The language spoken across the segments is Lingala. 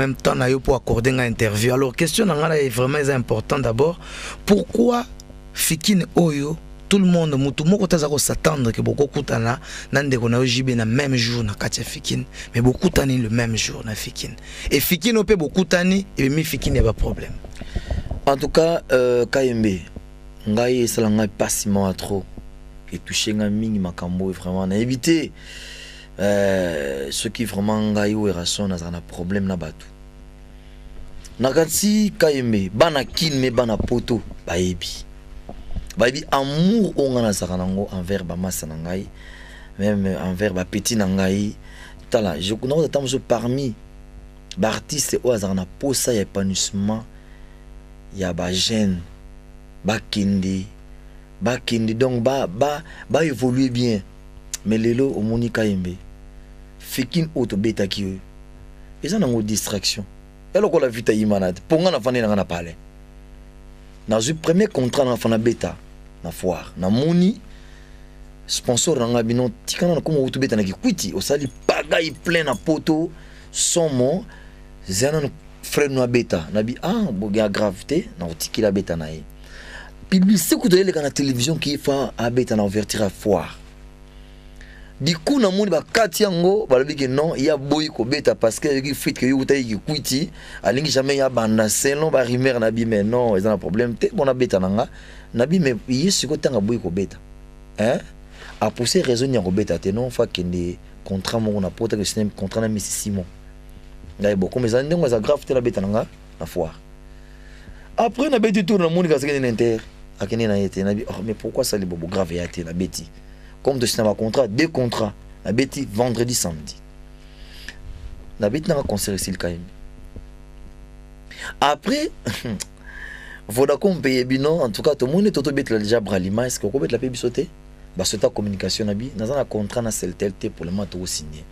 même temps pour accorder une interview. Alors question est vraiment important d'abord. Pourquoi Fikine Oyo tout le monde mutu moko tazako s'attendre que beaucoup kutana nande kona ojibe na même jour na katia Fikine mais beaucoup tani le même jour na Fikine et Fikine opé beaucoup tani et mi Fikine y a pas problème. En tout cas KMB ngai salanga passiment à trop et toucher nga mingi makambo vraiment na éviter ce qui vraiment ngai ou erason na un problème na batu nakati KMB bana kin me bana poto baebi baebi amour onga sakanango envers ba massa nangai même envers ba petit nangai tala je connais tant parmi ba artiste o azana posa ya épanouissement ya ba jeune ba kindi donc ba évoluer bien mais lelo au monika yembe Fikine auto beta ki eza nango distraction eloko la vita yimanade ponga na fane na parler na le premier contrat na fana beta na foire na moni sponsor na bino tikana na komo auto beta na ki kwiti osali pagaille plein na poto somo zana frère no beta na bi boga gravité na otiki la beta na ye publicité ko doyele kana télévision qui fa a beta na ouverture à foire du coup na moni ba kati yango balobi que non il y a boy ko beta parce que il fit que yuta yi kwiti alingi jamais ya banda selon ba rimer na bi mais non ils ont un problème te bon na beta nanga na bi mais yesi ko tanga boy ko beta a pousser raison ya ko beta te non fa que des contrat mo na pota que c'est contrat na Messi Simon ngai beaucoup mais ça ndenge za grave te la beta nanga na foire après na beti tour na moni ka sekene inter akene na yete na bi mais pourquoi ça les bobo grave ya te na beti comme de cinéma contrat, deux contrats. La bêtise vendredi, samedi. La bêtise n'a pas concert ici le KM. Après, Vodacom paye binon. En tout cas, tout le monde est tout bête déjà bralima. Est-ce que vous pouvez la payer sauter? Bah, c'est ta communication nabi. Dans un contrat na CLT pour le moment tout signé.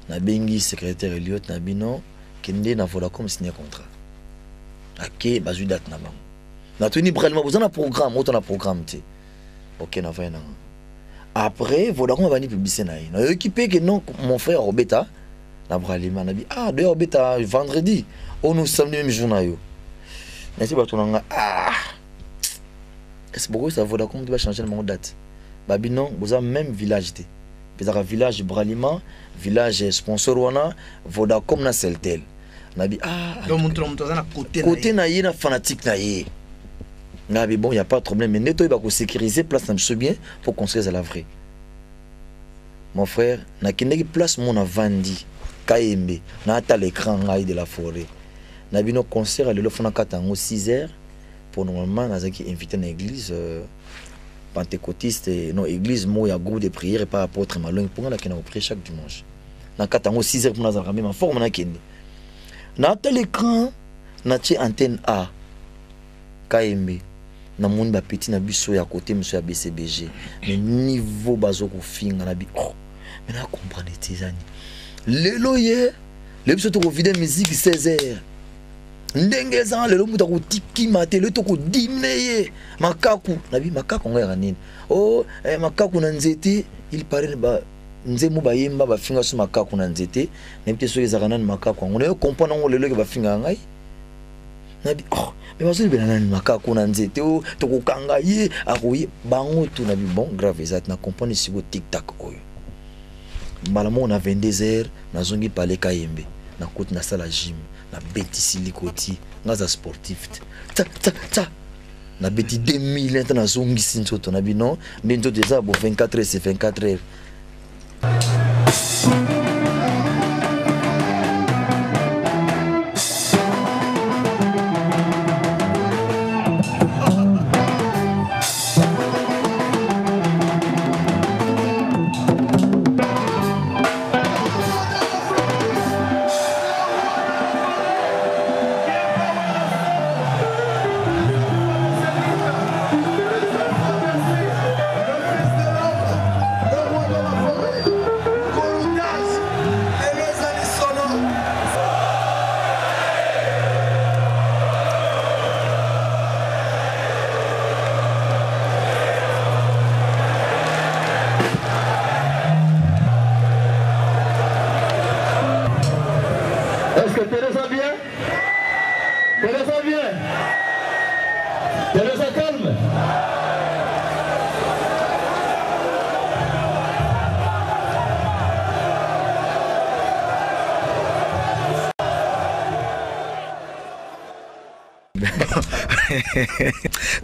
Na bengi secrétaire Elliot na binon. Kende na Vodacom signé contrat. Ok, bah je date na bang. Na tuni bralima. Vous en a programme, autant na programme te. Ok, na va na. Après, Vodacom va venir publier na ye. Na équipé que non, mon frère Robeta, na bralima na bi de Robeta vendredi, on nous samedi même jour na yo. Merci ba tonanga est-ce pourquoi ça Vodacom doit changer le date. Babi non, vous avez même village té. Peut-être village bralima, village sponsor wana, Vodacom na Celtel. Na bi donc mon na côté na ye na fanatique na ye. Mais bon, il n'y a pas de problème. Mais nettoyer, il va sécuriser place bien pour construire la vraie. Mon frère, na kende place mon a vendu KMB, na ta l'écran de la forêt. Na bino concert le fona katango 6h pour normalement na zaki invité na église pentecôtiste non église mo ya groupe de prière et pas apôtre malong pour na kena prier chaque dimanche. Na katango 6h pour na za ma forme na kende. Na ta l'écran na ti antenne A KMB. Na monde ba petit na biso ya côté monsieur ya BCBG mais niveau bazo ko finga na bi mais na comprendre tezani lelo ye le biso to ko vider musique 16h ndenge za lelo muta ko tiki mate le to ko dimneye makaku na bi makaku ngaya nini makaku na nzete il paraît ba nzemu ba yemba ba finga so makaku na nzete na bite so ezaka nani makaku ngone comprendre ngo lelo ke ba finga ngai na bi mais parce que ben makaku na nzete to ko kanga ye akoyi bango tout na bi bon grave exact na comprendre si bo tic tac oyo malamo on a 22h na zongi parler KMB na côté na salle gym na beti silikoti ngaza sportif ta na beti 2000 na zongi sinto na bi non ndento déjà bo 24h c'est 24h.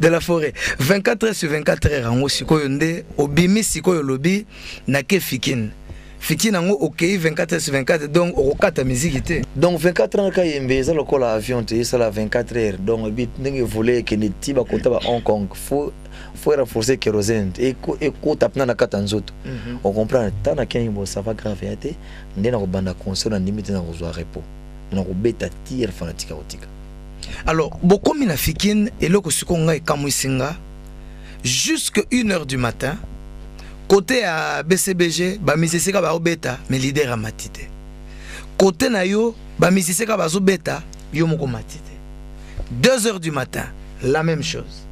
de la forêt 24 heures sur 24 heures en sikoyo nde obimi sikoyo lobi na ke Fikine nango OK 24 heures sur 24 donc okata musique té donc 24 heures ka yembe ça lokola avion té ça la 24 heures donc bit ndenge voler que ne tiba kota ba Hong Kong faut renforcer kérosène et ko tapna na kata nzoto on comprend tant na kengo ça va grave yaté ndena ko banda concert na limite na ko zo repos na ko beta tir fanatique otika. Alors bokomi na Fikine eloko sikonga ekamwisinga jusque 1h du matin côté à BCBG ba misisika ba obeta mais leader a matité côté na yo ba misisika ba zo beta yo moko matité 2h du matin la même chose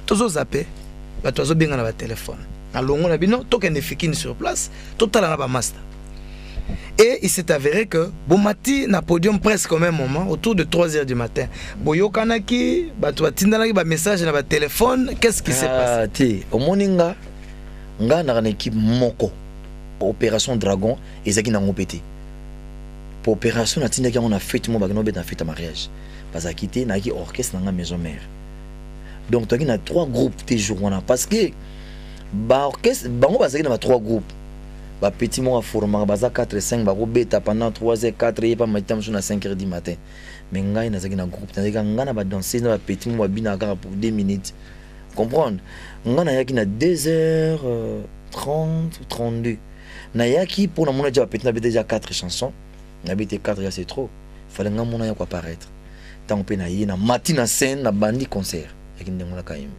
tozo zappé ba tozo benga na ba téléphone alongo na bino tokende Fikine sur place totala na ba master. Et il s'est avéré que Bomati na podium presque au même moment, autour de 3h du matin. Boyo Kanaki, Batwa Tindalaki, ba message na ba téléphone, qu'est-ce qui s'est passé? Au Moninga, nga na une équipe moko. Opération Dragon, et Zaki na ngopété. Pour opération, on a fait mon bagno bet na fête mariage. Parce que quitté na ki orchestre na maison mère. Donc tu as 3 groupes tes jours parce que ba orchestre, ba on va na 3 groupes. Ba petit mo a formé baza 4 5 ba beta pendant 3 h 4 et pas matin sur na 5 h du matin mais ngai na zaki na groupe na zaki ngana ba danser na petit mo bina ka pour 2 minutes comprendre ngana yaki na 2h30 ou 32 na yaki pour na mona déjà petit na déjà 4 chansons na bité 4 c'est trop fallait nga mona ya ko apparaître tant pe na yina matin na scène na bandi concert yaki ndengona kaimi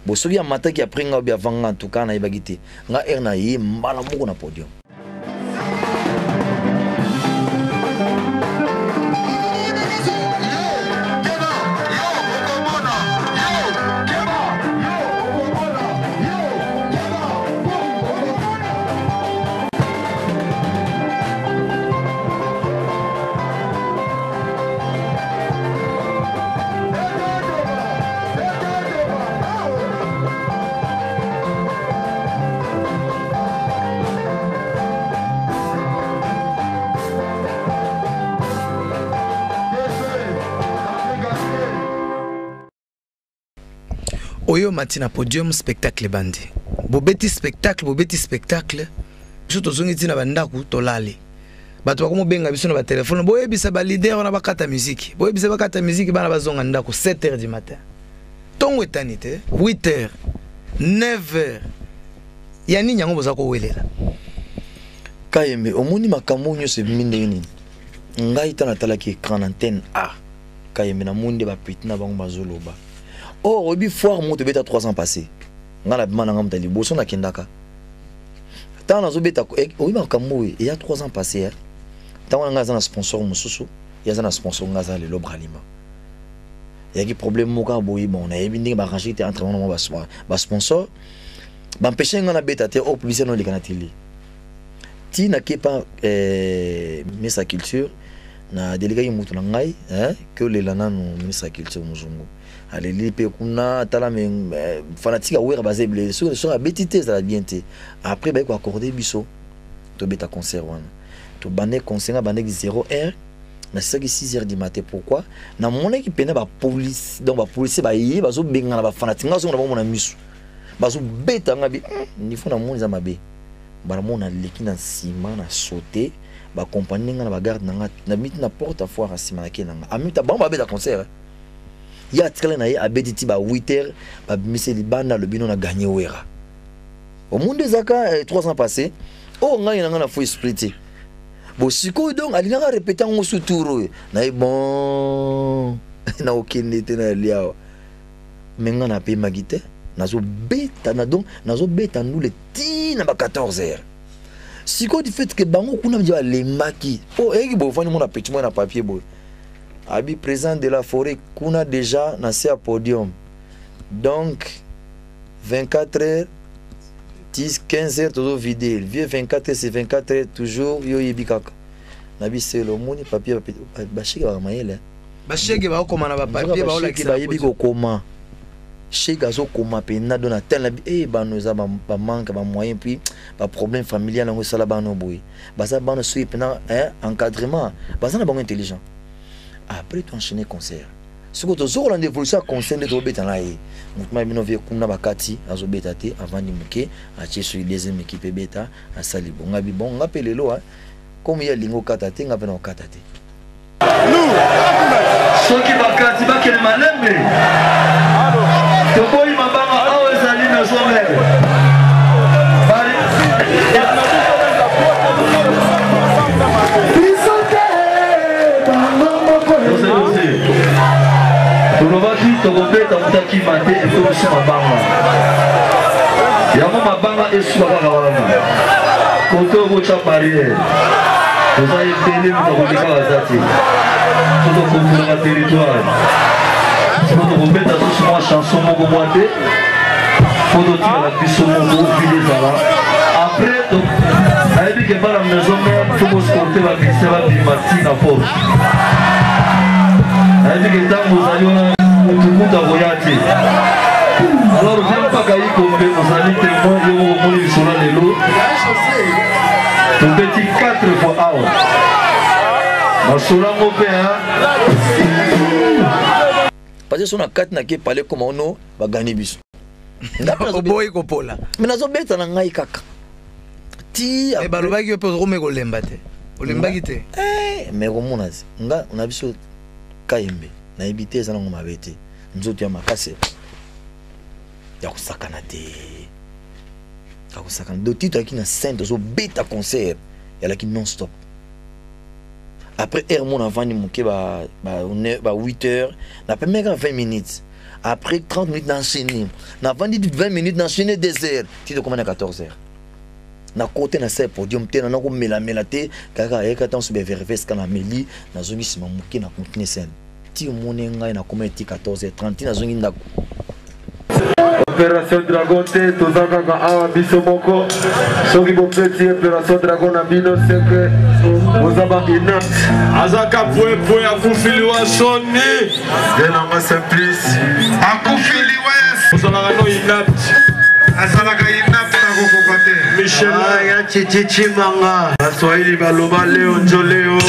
bosoki ya mataki après nga obi avanga en tout cas na ibagité nga erna yi mbala moko na podium. Oyo matina podium spectacle bandi. Bobeti spectacle. Je to zongi tina bandaku tolale. Bato bakomo benga biso na ba téléphone. Boyebisa ba leader na bakata musique. Boyebisa bakata musique bana bazonga ndako 7h du matin. Tongo etanite 8h 9h. Yani nyango bozako welela. Kayembe omoni makambo nyo se minde nini. Ngai tana talaki écran antenne A. Kayembe na monde ba pitina bango bazoloba. Oh, obi foire monte beta 3 ans passé. Ngala bima ngam tali boso na kendaka. Tant na zo beta obi makambo il y a 3 ans passé. Tant nga za na sponsor mususu, ya za na sponsor nga za le Lobralima. Il y a des problèmes moka boyi bon na yebi ndinga ba ranger te entre mo ba sponsor. Ba empêcher nga na beta te au publicité no le kanatili. Ti na kepa ministre culture na délégué mutu na ngai que le lana no ministre culture muzungu. Allez lipe kuna tala men fanatique awera bazeble sur la betité ça la bienté après ba ko accorder biso to beta concert wana to bané concert bané 0h na 6h du matin pourquoi na mon équipe pena ba police donc ba police ba yé bazo benga na ba fanatique ngazo na ba mona misu bazo beta ngabi ni fona mon za mabe ba mona leki na ciment na sauter ba compagnie nga na ba garde na mit na porte à foire à ciment ke nga amita ba ba beta concert il y a très na abediti ba 8h ba miseli banda le bino na gagné wera au monde des aka 3 ans passés oh nga ina na fo splité bo siko donc alina répéter ngo sous tour na bon na okende te na liao menga na pe magite nazo beta na donc nazo beta nous le ti na ba 14h siko du fait que bango kuna mja le maki oh eki bo fani mo na petit mo na papier bo Abi président de la forêt qu'on a déjà nassé à podium. Donc 24 heures 10 15 heures toujours vidé. Vieux 24 heures c'est 24 heures toujours yo yebikaka. Nabi c'est le moni papier bashika ba mayele. Bashike ba okoma na ba papier ba ola ki ba yebiko koma. Chez gazo koma pe na dona tel ba nous ba manque ba moyen puis ba problème familial ngo sala ba no boy. Ba ça ba no sui pena encadrement. Ba ça na bon intelligent. Après tu enchaîner concert Ce que tu as évolution concerne de bêta là et moi je viens comme na bakati azo bêta te avant de muke a tché sur deuxième équipe bêta à sali bon ngabi bon ngapele lo comme il y a lingo katate ngapena katate nous ceux qui bakati bakele malembe to boy mabanga awo sali na somere bari Tulovaki tokobeta mutaki mate ekomiso mabanga yango mabanga esuka kaka wana kote okocha barrière toza ebele mutu akoleka baza te so tokontrolaka territoire so tokobeta susu mwa chanson moko mwa te po totikala biso moko vile ezala après nayebi ke bana maison mare tokosporte bakristian babima ntina force nayebi ke ntango ozali wana mutu akoya te alors viens mpaka yikombe ozali témoin yo omoni lisolo lelo tobeti 4 fois awa nasolango mpe parce que so na 4 nake pale koma ono bagani biso oboyi kopola me nazobeta na ngai kaka ti balobaki yo mpe ozokome kolemba te olembaki te me komona te nga na biso kayembe nayebi te eza nango mabe te nzoto ya makasi ya kosakana te ya kosakana do titre aki na sainte ozobeta concert yalaki non stop après heure mon avandi moke ba 8h na première 20 minutes après 30 minutes d'enchaîner na vandi 20 minutes d'enchaîner 2 heures titre comme à 14h na côté na ce podium te na ko mela te kaka eka tan sube vérifier ce kana meli na zongi sima moke na continuer scène ti monenga na comme 14h30 na zongi ndako Opération Dragon te tozaka ka awa biso moko soki bopeti Opération Dragon na bino seke ozaba inapte azaka poe akufiliwa soni denanga simplice akufiliwa ozalaka no inapte azalaka inapte nakokoka te Michel ya chichichimanga baswahili baloba leo njoleo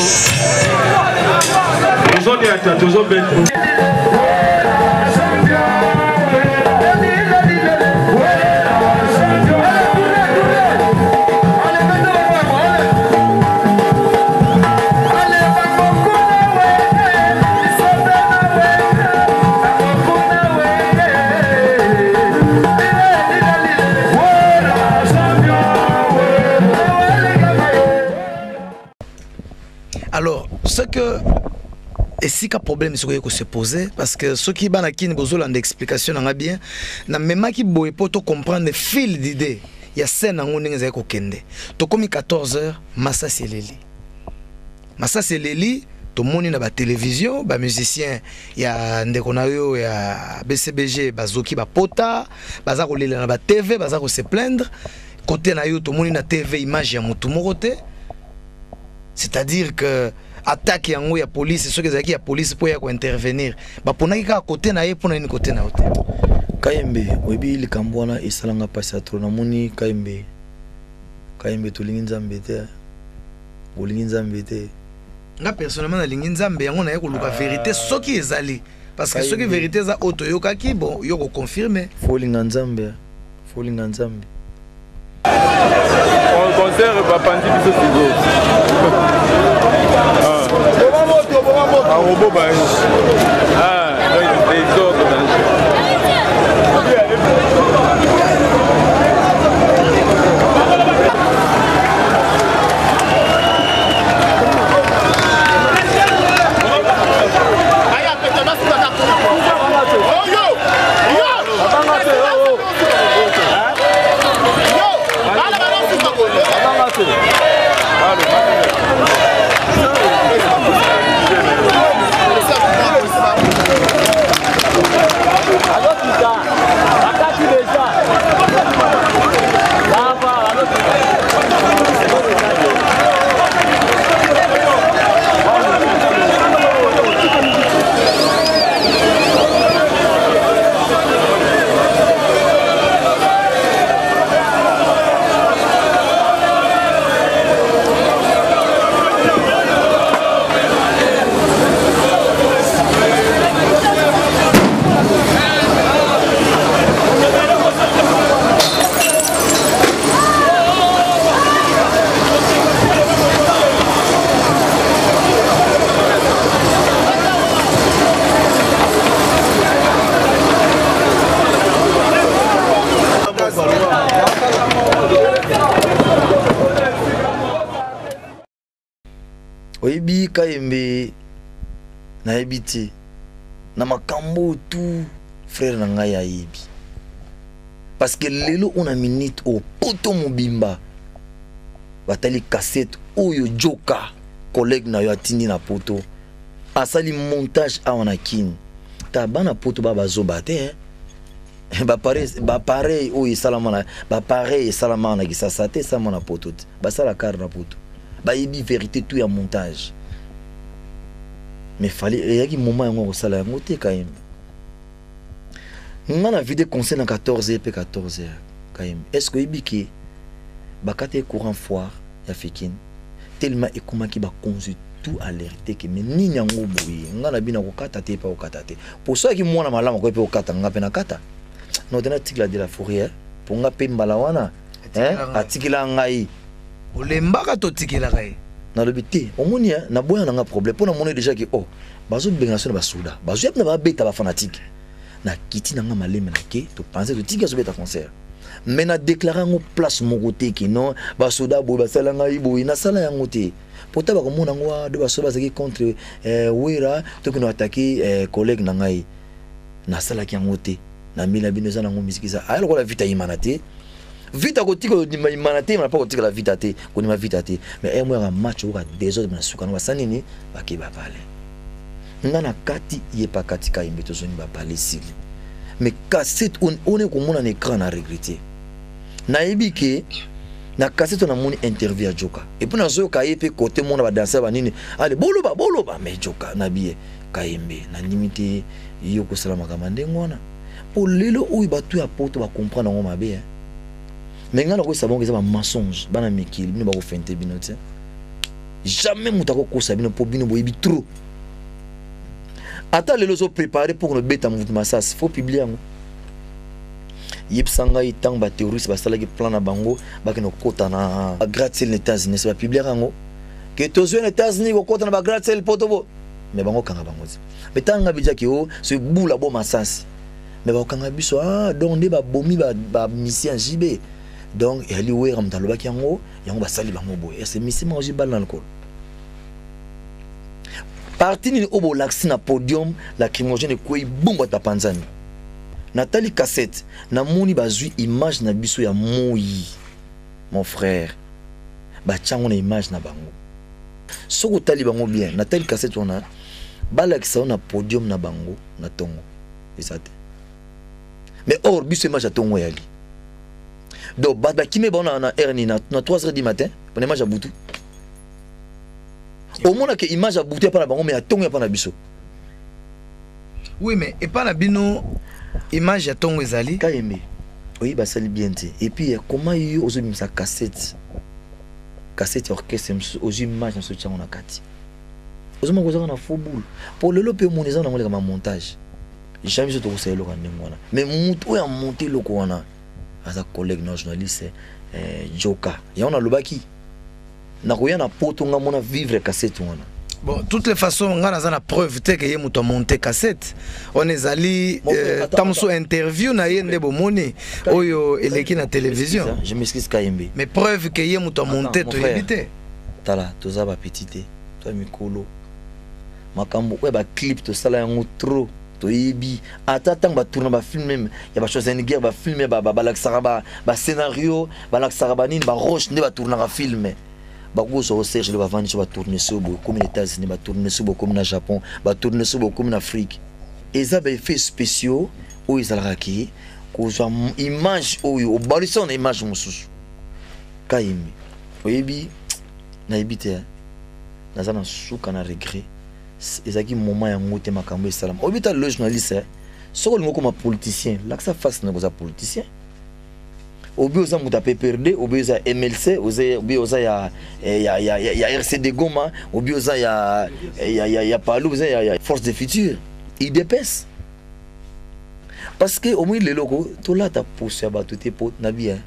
ozoni ata tozobeta Alors, ce que et si qu'un problème c'est que se poser parce que ceux qui bana qui besoin d'explication n'a bien na même qui boye pour te comprendre le fil d'idée il y a scène en on est ko kende to comme 14h Massa Seleli to moni na ba télévision ba musicien ya ndeko na yo ya BCBG bazoki ba pota baza ko lela na ba TV baza ko se plaindre côté na yo to moni na TV image ya mutu morote. C'est-à-dire que attaque yango ya police ce que zaki ya police pour ya ko intervenir ba ponaki ka côté na ye pona ni côté na hote kayembe oyebi likambo wana esalanga pasi atro na moni kayembe tolingi nzambe te olingi nzambe te nga personnellement na lingi nzambe yango na ye ko luka vérité soki ezali parce que soki vérité za auto yokaki bon yo ko confirmer folinga nzambe concert bapandi biso sigo robot ba les autres nayebi te na makambo tout frère na ngai ayebi parce que lelo on a minute au poto mobimba batali cassette oyo Joka collègue na yo atindi na poto asali montage a on a kin ta bana poto ba bazoba te ba pareil oyo salamana ba pareil salamana ki sa te sa mona poto ba sala car na poto ba yebi vérité tout ya montage mais fallait yaki moment yango sala yango te quand même ngana vidéo conseil na 14h pe 14h quand même est-ce que ibiki bakate courant foire ya Fikine tellement ekomaki ba conduit tout alerté que mais ni nyango boyi ngana bina ko kata te pa ko kata te pour ça ki mwana malama ko pe ko kata nga pe na kata no tena tikla de la forêt pour nga pe mbala wana atikila ngai olembaka to tikila kai na lobité omoni na boya na nga problème pour na moni déjà que oh bazo benga so na basuda bazo yap na ba beta ba fanatique na kiti na nga maleme na ke to penser to tika so beta concert mais na déclarer en place mon côté qui non basoda bo basala ngai bo na sala yango te pota ba komona ngwa de basoda qui contre wera to que nous attaquer collègue na ngai na sala ki yango te na mila binoza na ngo musique ça alors ko la vita imanate vita ko tiko imanate na pas ko tiko la vita te ko ni ma vita te mais moi un match ou des autres na suka na sanini ba ke ba parler ngana kati yepa kati ka imbeto zoni ba parler sili mais cassette on est comme un écran à regretter nayebi ke na cassette on a mon interview à Joka et puis na zo ka yepe côté mon ba danser ba nini allez boloba mais Joka na biye kayembe na limité yoko salama kamande ngona pour lelo ou ba tu ya poto ba comprendre ngoma be mais ngana ko sabon ke ça ba mensonge bana mikili bino ba ko fente bino te jamais mutako ko sabino po bino boyebi trop. Attends les lots préparés pour nous bêta mouvement ça faut publier en yip sanga itang ba terroriste ba sala ki plan na bango ba ke no kota na gratte-ciel les États-Unis ça va publier en que tozo les États-Unis ko kota na ba gratte-ciel potobo mais bango kanga bango mais tanga bija ki o ce boula bo masas mais ba kanga biso donc de ba bomi ba mission JB donc ali we ram taloba ki yango ba sali bango boy et c'est mission ma JB dans le col. Parti ni obo laxi na podium la crimogène ko ibumba ta panzani Nathalie cassette na moni bazui image na biso ya moyi mon frère ba chango na image na bango soko tali bango bien Nathalie cassette on a balaxi na podium na bango na tongo esate mais or biso image ya tongo yali donc ba kime bona na erni na 3h du matin on image à butu. Au moins que image a bouté par la banque mais à ton pas na biso. Oui mais et pas la bino image à ton ezali kayembe. Oui bah ça bien té. Et puis comment il ose même sa cassette orchestre aux images sur tient on a kati. Ose mo koza na faux boule. Pour le lope mon ezana ngole comme montage. Jamais je te conseille le ngwana. Mais mutu ya monter le kwana. Asa collègue non journaliste Joka. Ya on a lobaki. Na koya na poto nga mona vivre cassette wana. Bon, toutes les façons nga na za preuve te que ye muto monter cassette. On ezali tamso interview na yende bo moni oyo eleki na télévision. Je m'excuse Kayembe. Mais preuve que ye muto monter to éviter. Tala toza ba petite. Toi mikolo. Makambo ba clip to sala yango trop. To yebi ata tang ba tourner ba film même ya ba chose en guerre ba filmer ba laksara ba scénario ba laksara ba nini ba roche ne ba tourner ba film. Bagozo Serge le va vendre sur va tourner sur comme les États-Unis va tourner sur comme na Japon va tourner sur comme en Afrique et ça ba effets spéciaux où ils alraki ko zo image au balison image mususu kayimi oyebi na ebité na zana suka na regret ezaki moment ya ngote makambo salam obita le journaliste soko lingo comme politicien là que ça fasse na za politicien obi oza muta PPRD obi oza MLC obi oza ya RCD Goma obi oza ya Palu oza ya Force de Futur il dépasse parce que au moins les locaux tout là ta pousse ba tout pot na bien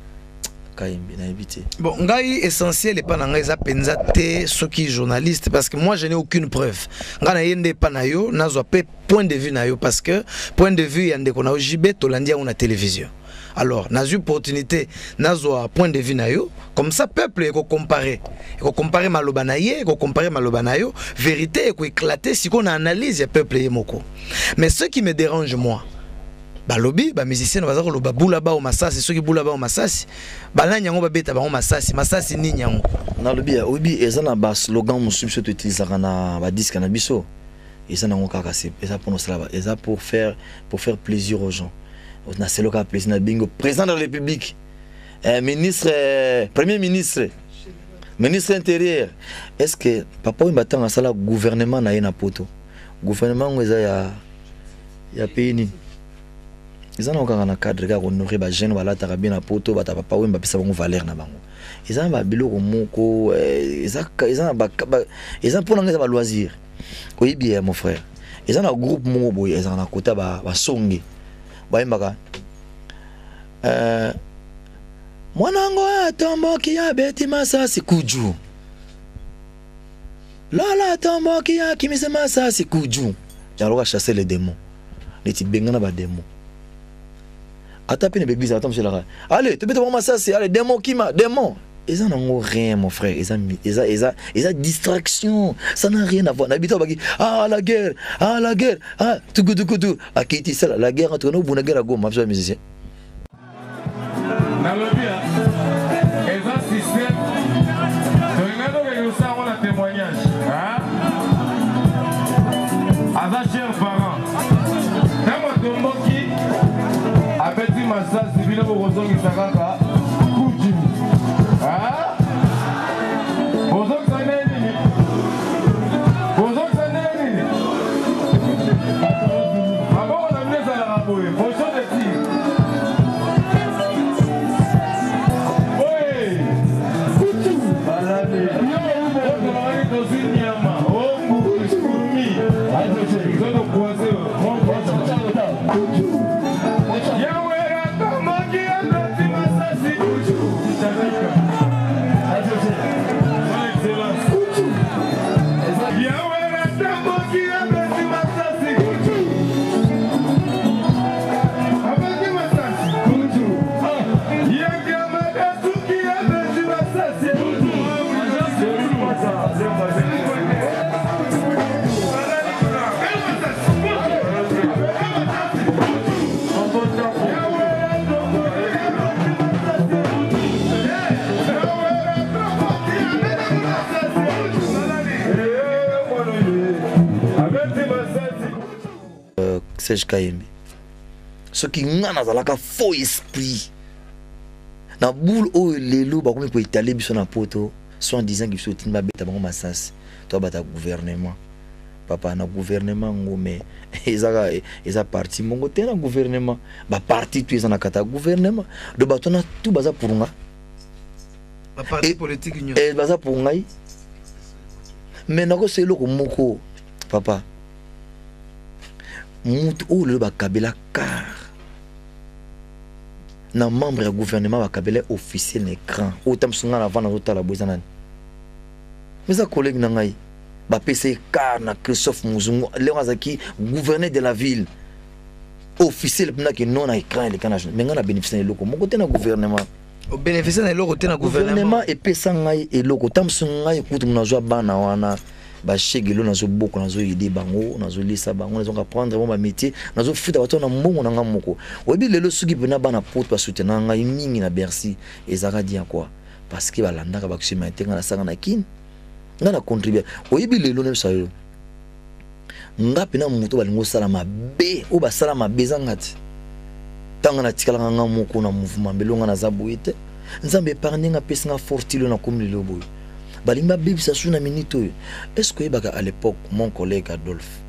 kayembe na éviter bon ngai essentiel et pas na ngai za penza te soki journaliste parce que moi je n'ai aucune preuve nga na yende pa na yo nazo pe point de vue na yo parce que point de vue yande ko na JB to landia on a télévision. alors n'a eu opportunité nazo point de vue na yo comme ça peuple eko comparer maloba na ye eko comparer maloba na yo vérité eko éclater si qu'on analyse ya peuple yemoko. Mais ce qui me dérange moi balobi ba musicien baza ko loba bula ba o masasi soki bula ba o masasi bala nyango ba beta ba o masasi ni nyango na lobi ya obi ezana ba slogan musubi so to utiliser na ba disque na biso ezana ngo kaka c'est ça pour nous ça eza pour faire plaisir aux gens na c'est le cas plaisir na bingo président de la République ministre premier ministre ministre intérieur est-ce que papa on batanga sala gouvernement na yena poto gouvernement ngo eza ya pays ni ils ont encore un cadre gars honoré ba jeune wala tarabina na poto bata papa wemba pesa bango valeur na bango ils ont ba biloko moko ils ont pour nga ba loisir oui bien mon frère ils ont un groupe moko boy ils ont un côté ba songe ba yembaka mwanango atomboki ya beti masasi kuju lala atomboki ya kimise masasi kuju jaloka chasser les démons neti bengana ba démons. Attends, l'église, attends, monsieur Lara. Allez, tu peux te voir ça, c'est allez, démon qui m'a, démon. Ils en ont rien, mon frère. Ils ont distraction. Ça n'a rien à voir. N'habitons pas qui. Ah, la guerre. Ah, tout. Ah, qui dit ça, la guerre entre nous, la guerre à gomme, monsieur le musicien. Dans le bien, ils ont un système. Regardons que nous savons le témoignage. À ça, chers parents. Dans mon tombeau qui. Petit massage civil au roseau qui s'accroche coutu. Ah, roseau qui s'en est nini. Roseau qui s'en est nini. Avant on a mis ça à la rabouille. Roseau de tir. Oui. Coutu. Balade. On va aller dans une nyama. Oh, moumi. Ils ont croisé. Coutu. Serge Kayembe ce qui ngana zalaka faux esprit na boule o lelo ba komi ko étaler biso na poto soit en disant que biso tin ba beta bango masasi to bata gouvernement papa na gouvernement ngo mais eza parti mongo te na gouvernement ba parti tu eza na kata gouvernement do bato na tout baza pour nga ba parti politique nyo baza pour ngai mais nako c'est loko moko papa mutu o le ba kabela car na membre du gouvernement ba kabela officiel l'écran autant sunga na vana zotala bozana mais ça collègue na ngai ba PC car na Christophe Muzungu le wazaki gouverneur de la ville officiel pena que non na écran le canage mais ngana bénéficier loko mon côté na gouvernement au bénéficier na loko côté na gouvernement et pesa ngai et loko tam sunga ekutu mna zo bana wana ba shegelo nazo boko nazo yede bango nazo lisa bango nazo apprendre mon métier nazo futa bato na mbongo na ngamoko obi lelo suki pena bana poto ba soutenir ngai mingi na Bercy ezaka dia quoi parce que balandaka ba kusima intenga na sanga na kin ngana contribuer obi lelo ne sayo ngapi na muto balingo sala mabe o ba sala mabe zangati tanga na tikala ngamoko na mouvement belonga na zabuite nzambe épargner nga pesa nga fortilo na komlelo boy balimba bibi sa suna minito. Est-ce que à l'époque mon collègue Adolphe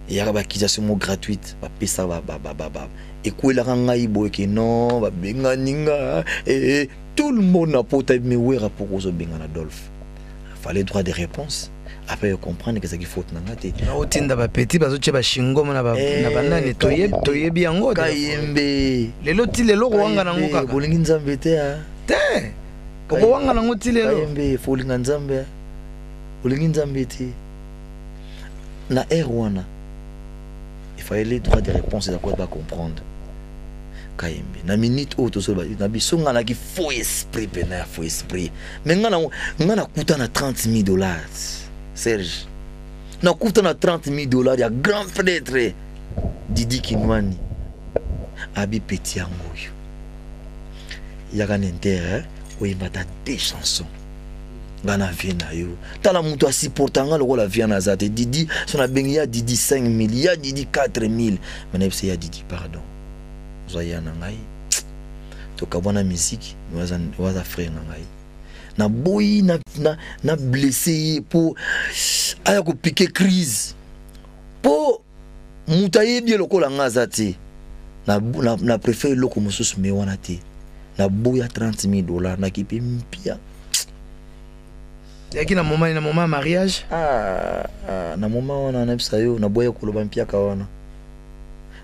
il y a ba kisation gratuite ba pesa ba et quoi la ngai boy que non ba benga ninga et tout le monde n'a pas me wera pour ozo benga Adolphe fallait droit de réponse après comprendre que ça qui faute na ngate otinda ba petit bazoche ba shingo na ba nani toyebi yango Kayembe lelo ti lelo wanga na ngoka bolingi nzambe te te ko wanga na ngoti lelo Kayembe folinga nzambe bolingi nzambe te na erwana il fallait les droits de réponse à quoi pas comprendre Kayembe na minute oyo tozoba na biso ngana ki faux esprit pena faux esprit mais ngana kuta na $30,000 Serge na kuta na $30,000 ya grand prêtre Didi Kinwani abi petit yangoyo yaka n'inter oyembata 2 chansons ngana viena yo tala mutu asupportanga lokola viena zate Didi sona bengi ya Didi 5,000 ya Didi 4,000 mais c'est ya Didi pardon zoya na ngai to kabona musique waza frère na ngai na boyi na blessé pour aya ko piquer crise po mutaye bien lokola ngazati na préfère loko mususu me wana te na boya $30,000 na kipe mpia yaki na moment mariage na moment wana na bisayo na boya koloba mpia ka wana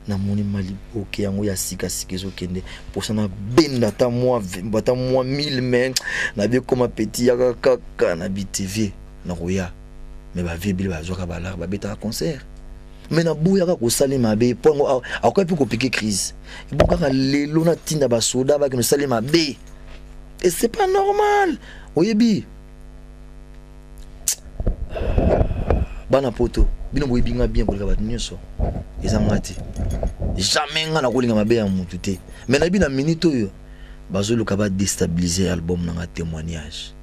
na moni maliboke yango ya sika ezo kende posa na benda ta moi 1000 mais na bien comme petit ya kaka na BTV na roya mais ba vibile ba zoka ba lar ba beta concert mais na boya ka ko salima be pongo akoy pi ko piquer crise iboka lelo na tinda ba soda ba ke no salima be et c'est pas normal oyebi bana poto bino boyebi nga bien koleka ba nyonso ezangati jamais nga na kolinga mabe ya mutu te mais na bina minute oyo bazoluka ba déstabiliser album na nga témoignage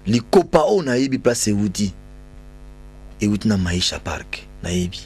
likopa o na yebi place euti na Maisha Park na yebi